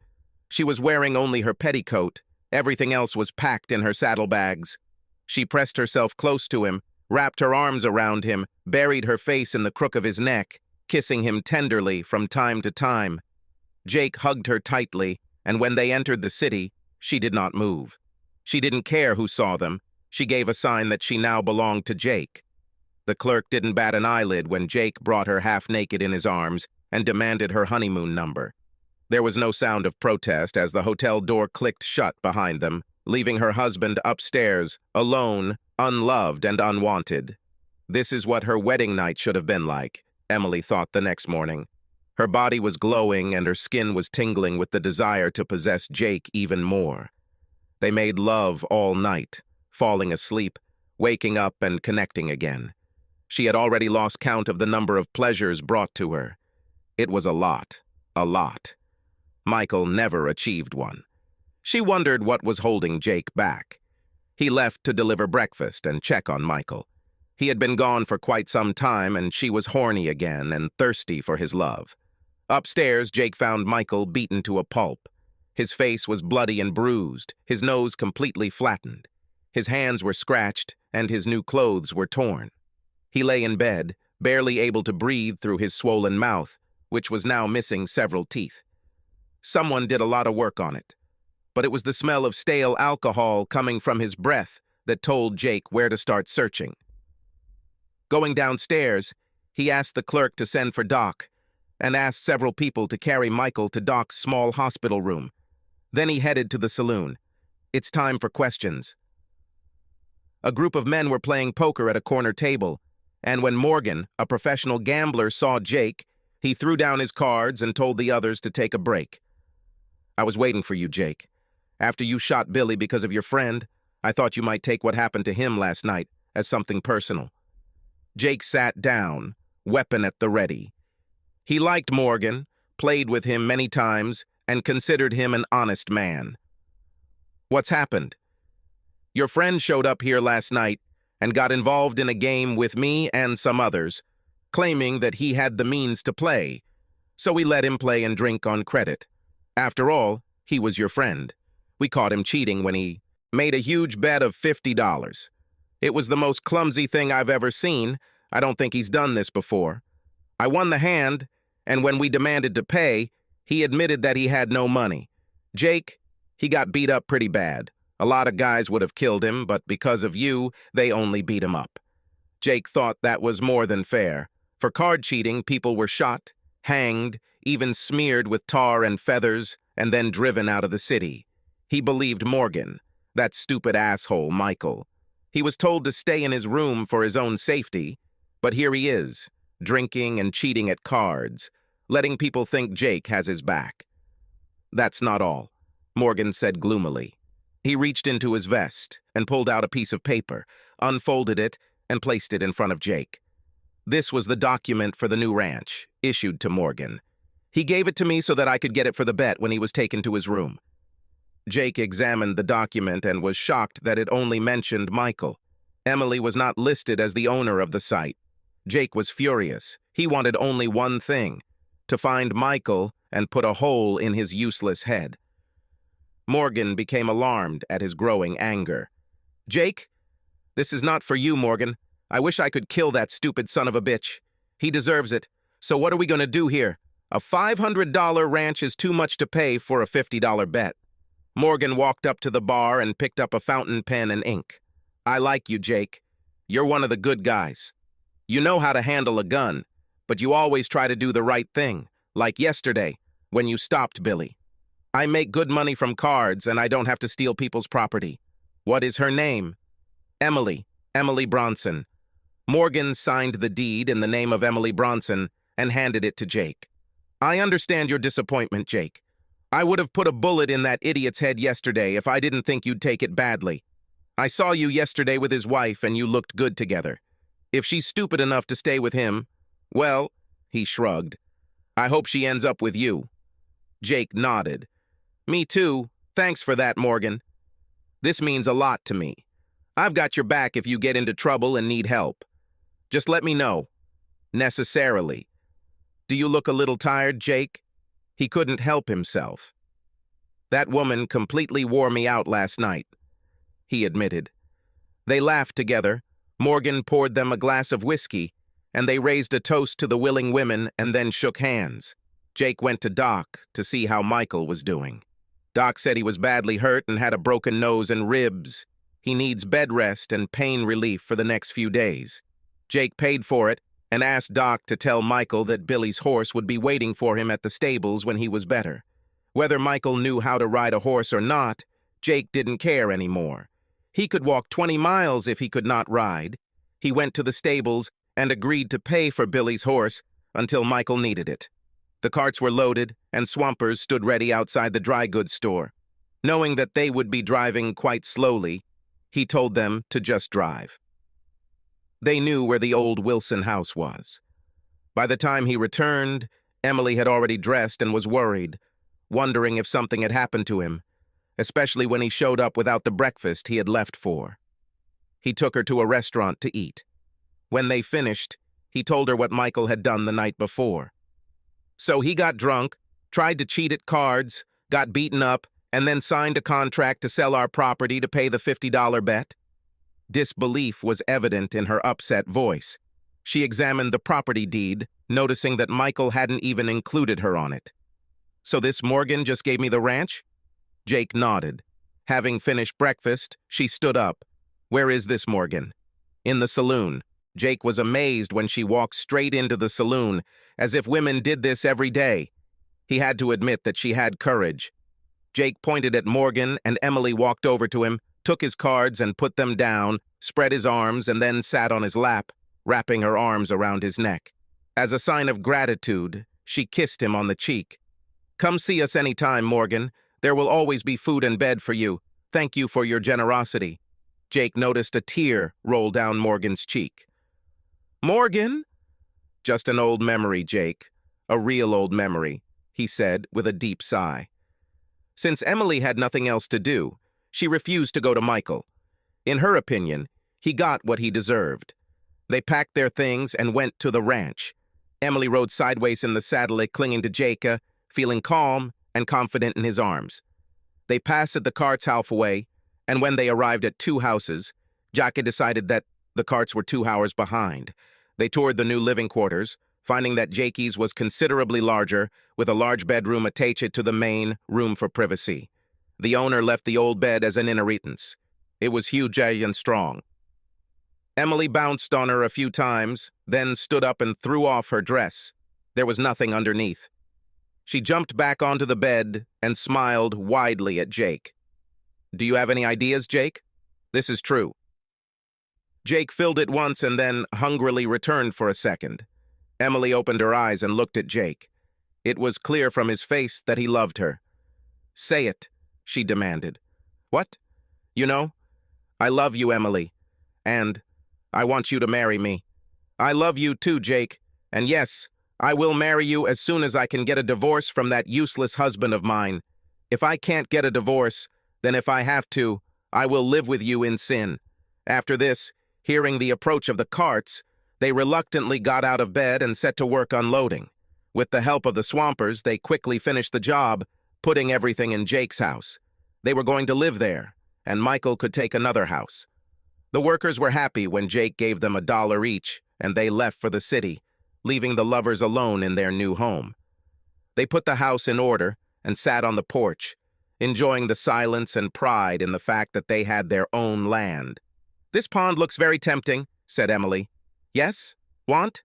A: She was wearing only her petticoat. Everything else was packed in her saddlebags. She pressed herself close to him, wrapped her arms around him, buried her face in the crook of his neck, kissing him tenderly from time to time. Jake hugged her tightly, and when they entered the city, she did not move. She didn't care who saw them. She gave a sign that she now belonged to Jake. The clerk didn't bat an eyelid when Jake brought her half-naked in his arms and demanded her honeymoon number. There was no sound of protest as the hotel door clicked shut behind them, leaving her husband upstairs, alone, unloved and unwanted. This is what her wedding night should have been like, Emily thought the next morning. Her body was glowing and her skin was tingling with the desire to possess Jake even more. They made love all night, falling asleep, waking up and connecting again. She had already lost count of the number of pleasures brought to her. It was a lot, a lot. Michael never achieved one. She wondered what was holding Jake back. He left to deliver breakfast and check on Michael. He had been gone for quite some time and she was horny again and thirsty for his love. Upstairs, Jake found Michael beaten to a pulp. His face was bloody and bruised, his nose completely flattened. His hands were scratched and his new clothes were torn. He lay in bed, barely able to breathe through his swollen mouth, which was now missing several teeth. Someone did a lot of work on it, but it was the smell of stale alcohol coming from his breath that told Jake where to start searching. Going downstairs, he asked the clerk to send for Doc, and asked several people to carry Michael to Doc's small hospital room. Then he headed to the saloon. It's time for questions. A group of men were playing poker at a corner table, and when Morgan, a professional gambler, saw Jake, he threw down his cards and told the others to take a break. "I was waiting for you, Jake. After you shot Billy because of your friend, I thought you might take what happened to him last night as something personal." Jake sat down, weapon at the ready. He liked Morgan, played with him many times, and considered him an honest man. "What's happened?" "Your friend showed up here last night and got involved in a game with me and some others, claiming that he had the means to play, so we let him play and drink on credit. After all, he was your friend. We caught him cheating when he made a huge bet of $50. It was the most clumsy thing I've ever seen. I don't think he's done this before. I won the hand, and when we demanded to pay, he admitted that he had no money. Jake, he got beat up pretty bad. A lot of guys would have killed him, but because of you, they only beat him up. Jake thought that was more than fair. For card cheating, people were shot, hanged, even smeared with tar and feathers, and then driven out of the city. He believed Morgan, that stupid asshole Michael. He was told to stay in his room for his own safety, but here he is, drinking and cheating at cards, letting people think Jake has his back. That's not all, Morgan said gloomily. He reached into his vest and pulled out a piece of paper, unfolded it, and placed it in front of Jake. This was the document for the new ranch, issued to Morgan. He gave it to me so that I could get it for the bet when he was taken to his room. Jake examined the document and was shocked that it only mentioned Michael. Emily was not listed as the owner of the site. Jake was furious. He wanted only one thing, to find Michael and put a hole in his useless head. Morgan became alarmed at his growing anger. Jake, this is not for you, Morgan. I wish I could kill that stupid son of a bitch. He deserves it. So what are we going to do here? A $500 ranch is too much to pay for a $50 bet. Morgan walked up to the bar and picked up a fountain pen and ink. I like you, Jake. You're one of the good guys. You know how to handle a gun, but you always try to do the right thing, like yesterday, when you stopped Billy. I make good money from cards, and I don't have to steal people's property. What is her name? Emily Bronson. Morgan signed the deed in the name of Emily Bronson and handed it to Jake. I understand your disappointment, Jake. I would have put a bullet in that idiot's head yesterday if I didn't think you'd take it badly. I saw you yesterday with his wife and you looked good together. If she's stupid enough to stay with him, well, he shrugged. I hope she ends up with you. Jake nodded. Me too. Thanks for that, Morgan. This means a lot to me. I've got your back if you get into trouble and need help. Just let me know. Necessarily. Do you look a little tired, Jake? He couldn't help himself. That woman completely wore me out last night, he admitted. They laughed together. Morgan poured them a glass of whiskey, and they raised a toast to the willing women and then shook hands. Jake went to Doc to see how Michael was doing. Doc said he was badly hurt and had a broken nose and ribs. He needs bed rest and pain relief for the next few days. Jake paid for it and asked Doc to tell Michael that Billy's horse would be waiting for him at the stables when he was better. Whether Michael knew how to ride a horse or not, Jake didn't care anymore. He could walk 20 miles if he could not ride. He went to the stables and agreed to pay for Billy's horse until Michael needed it. The carts were loaded and Swampers stood ready outside the dry goods store. Knowing that they would be driving quite slowly, he told them to just drive. They knew where the old Wilson house was. By the time he returned, Emily had already dressed and was worried, wondering if something had happened to him, especially when he showed up without the breakfast he had left for. He took her to a restaurant to eat. When they finished, he told her what Michael had done the night before. So he got drunk, tried to cheat at cards, got beaten up, and then signed a contract to sell our property to pay the $50 bet? Disbelief was evident in her upset voice. She examined the property deed, noticing that Michael hadn't even included her on it. So this Morgan just gave me the ranch? Jake nodded. Having finished breakfast, she stood up. Where is this Morgan? In the saloon. Jake was amazed when she walked straight into the saloon, as if women did this every day. He had to admit that she had courage. Jake pointed at Morgan, and Emily walked over to him, took his cards and put them down, spread his arms, and then sat on his lap, wrapping her arms around his neck. As a sign of gratitude, she kissed him on the cheek. Come see us any time, Morgan. There will always be food and bed for you. Thank you for your generosity. Jake noticed a tear roll down Morgan's cheek. Morgan? Just an old memory, Jake. A real old memory, he said with a deep sigh. Since Emily had nothing else to do, she refused to go to Michael. In her opinion, he got what he deserved. They packed their things and went to the ranch. Emily rode sideways in the saddle, clinging to Jake, feeling calm and confident in his arms. They passed the carts halfway, and when they arrived at 2 houses, Jake decided that the carts were 2 hours behind. They toured the new living quarters, finding that Jakey's was considerably larger, with a large bedroom attached to the main room for privacy. The owner left the old bed as an inheritance. It was huge and strong. Emily bounced on her a few times, then stood up and threw off her dress. There was nothing underneath. She jumped back onto the bed and smiled widely at Jake. "Do you have any ideas, Jake? This is true." Jake filled it once and then hungrily returned for a second. Emily opened her eyes and looked at Jake. It was clear from his face that he loved her. "Say it," she demanded. "What? You know, I love you, Emily. And I want you to marry me." "I love you too, Jake. And yes, I will marry you as soon as I can get a divorce from that useless husband of mine. If I can't get a divorce, then if I have to, I will live with you in sin." After this, hearing the approach of the carts, they reluctantly got out of bed and set to work unloading. With the help of the swampers, they quickly finished the job, putting everything in Jake's house. They were going to live there, and Michael could take another house. The workers were happy when Jake gave them $1 each, and they left for the city, leaving the lovers alone in their new home. They put the house in order and sat on the porch, enjoying the silence and pride in the fact that they had their own land. "This pond looks very tempting," said Emily. "Yes? Want?"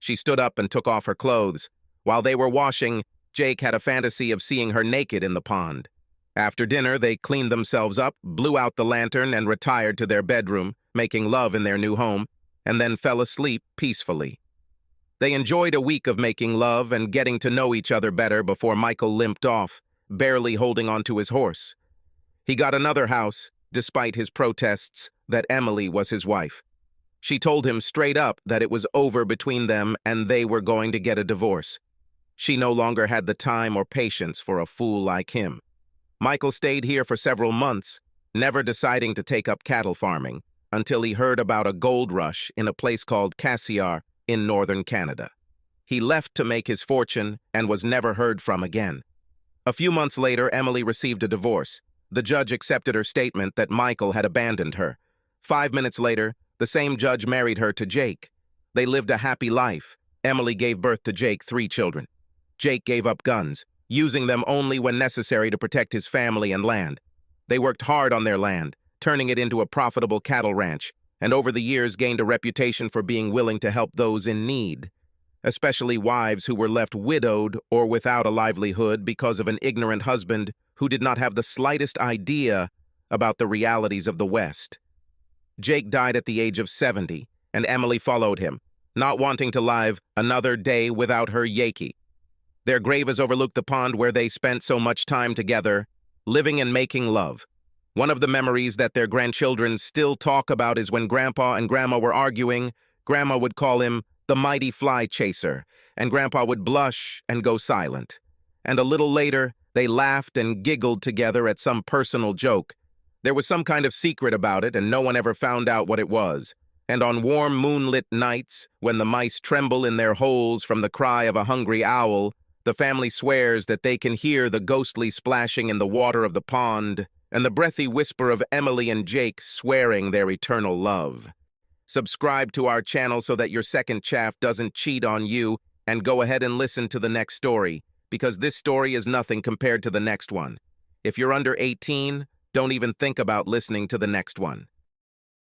A: She stood up and took off her clothes. While they were washing, Jake had a fantasy of seeing her naked in the pond. After dinner, they cleaned themselves up, blew out the lantern, and retired to their bedroom, making love in their new home, and then fell asleep peacefully. They enjoyed a week of making love and getting to know each other better before Michael limped off, barely holding onto his horse. He got another house, despite his protests that Emily was his wife. She told him straight up that it was over between them and they were going to get a divorce. She no longer had the time or patience for a fool like him. Michael stayed here for several months, never deciding to take up cattle farming, until he heard about a gold rush in a place called Cassiar in northern Canada. He left to make his fortune and was never heard from again. A few months later, Emily received a divorce. The judge accepted her statement that Michael had abandoned her. 5 minutes later, the same judge married her to Jake. They lived a happy life. Emily gave birth to Jake 3 children. Jake gave up guns, using them only when necessary to protect his family and land. They worked hard on their land, turning it into a profitable cattle ranch, and over the years gained a reputation for being willing to help those in need, especially wives who were left widowed or without a livelihood because of an ignorant husband who did not have the slightest idea about the realities of the West. Jake died at the age of 70, and Emily followed him, not wanting to live another day without her Yakey. Their grave is overlooked the pond where they spent so much time together, living and making love. One of the memories that their grandchildren still talk about is when Grandpa and Grandma were arguing. Grandma would call him the mighty fly chaser, and Grandpa would blush and go silent. And a little later, they laughed and giggled together at some personal joke. There was some kind of secret about it, and no one ever found out what it was. And on warm moonlit nights, when the mice tremble in their holes from the cry of a hungry owl, the family swears that they can hear the ghostly splashing in the water of the pond and the breathy whisper of Emily and Jake swearing their eternal love. Subscribe to our channel so that your second chaff doesn't cheat on you, and go ahead and listen to the next story, because this story is nothing compared to the next one. If you're under 18, don't even think about listening to the next one.